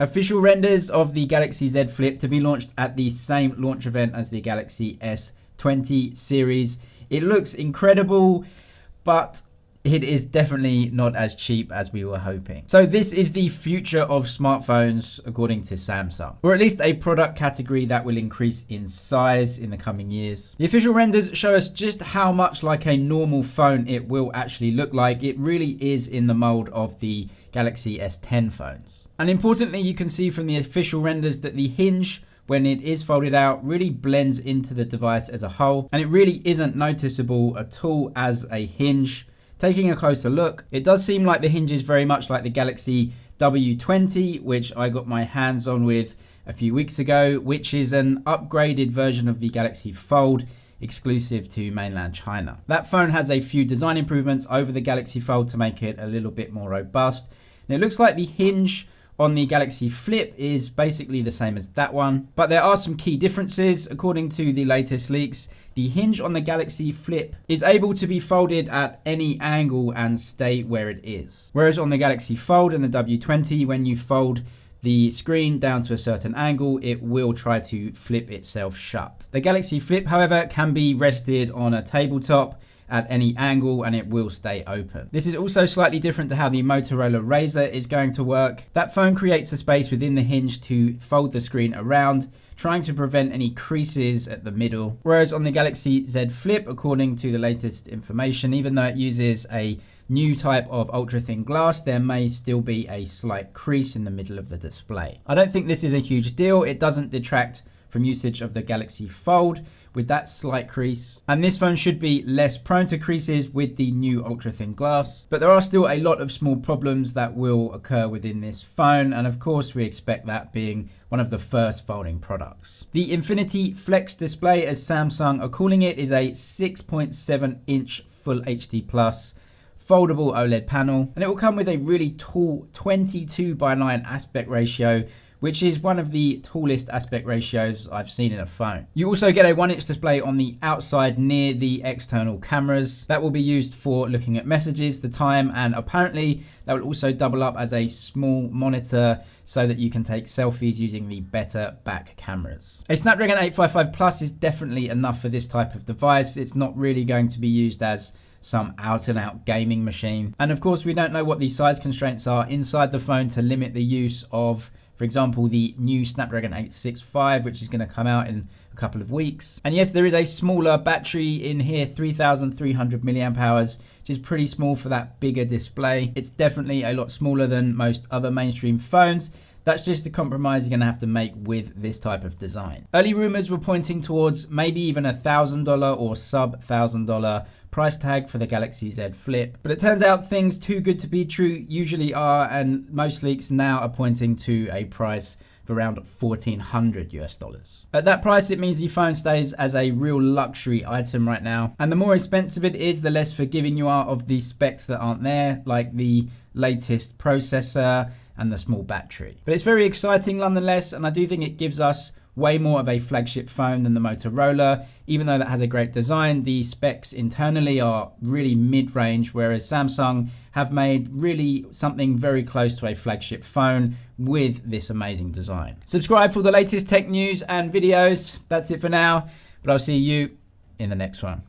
Official renders of the Galaxy Z Flip to be launched at the same launch event as the Galaxy S20 series. It looks incredible, but it is definitely not as cheap as we were hoping. So this is the future of smartphones according to Samsung, or at least a product category that will increase in size in the coming years. The official renders show us just how much like a normal phone it will actually look like. It really is in the mold of the Galaxy S10 phones. And importantly, you can see from the official renders that the hinge, when it is folded out, really blends into the device as a whole, and it really isn't noticeable at all as a hinge. Taking a closer look, it does seem like the hinge is very much like the Galaxy W20, which I got my hands on with a few weeks ago, which is an upgraded version of the Galaxy Fold exclusive to mainland China. That phone has a few design improvements over the Galaxy Fold to make it a little bit more robust. And it looks like the hinge on the Galaxy Flip is basically the same as that one, but there are some key differences. According to the latest leaks, the hinge on the Galaxy Flip is able to be folded at any angle and stay where it is. Whereas on the Galaxy Fold and the W20, when you fold the screen down to a certain angle, it will try to flip itself shut. The Galaxy Flip, however, can be rested on a tabletop at any angle and it will stay open. This is also slightly different to how the Motorola Razr is going to work. That phone creates a space within the hinge to fold the screen around, trying to prevent any creases at the middle. Whereas on the Galaxy Z Flip, according to the latest information, even though it uses a new type of ultra thin glass, there may still be a slight crease in the middle of the display. I don't think this is a huge deal. It doesn't detract from usage of the Galaxy Fold with that slight crease, and this phone should be less prone to creases with the new ultra thin glass, but there are still a lot of small problems that will occur within this phone, and of course we expect that being one of the first folding products. The Infinity Flex display, as Samsung are calling it, is a 6.7 inch Full HD Plus foldable OLED panel, and it will come with a really tall 22:9 aspect ratio, which is one of the tallest aspect ratios I've seen in a phone. You also get a 1-inch display on the outside near the external cameras. That will be used for looking at messages, the time, and apparently that will also double up as a small monitor so that you can take selfies using the better back cameras. A Snapdragon 855 Plus is definitely enough for this type of device. It's not really going to be used as some out and out gaming machine. And of course, we don't know what the size constraints are inside the phone to limit the use of, for example, the new Snapdragon 865, which is going to come out in a couple of weeks. And yes, there is a smaller battery in here, 3,300 milliamp hours, which is pretty small for that bigger display. It's definitely a lot smaller than most other mainstream phones. That's just the compromise you're going to have to make with this type of design. Early rumors were pointing towards maybe even $1,000 or sub $1,000 price tag for the Galaxy Z Flip, but it turns out things too good to be true usually are, and most leaks now are pointing to a price of around $1,400 US. At that price, it means the phone stays as a real luxury item right now, and the more expensive it is, the less forgiving you are of the specs that aren't there, like the latest processor and the small battery. But it's very exciting nonetheless, and I do think it gives us way more of a flagship phone than the Motorola. Even though that has a great design, the specs internally are really mid-range, whereas Samsung have made really something very close to a flagship phone with this amazing design. Subscribe for the latest tech news and videos. That's it for now, but I'll see you in the next one.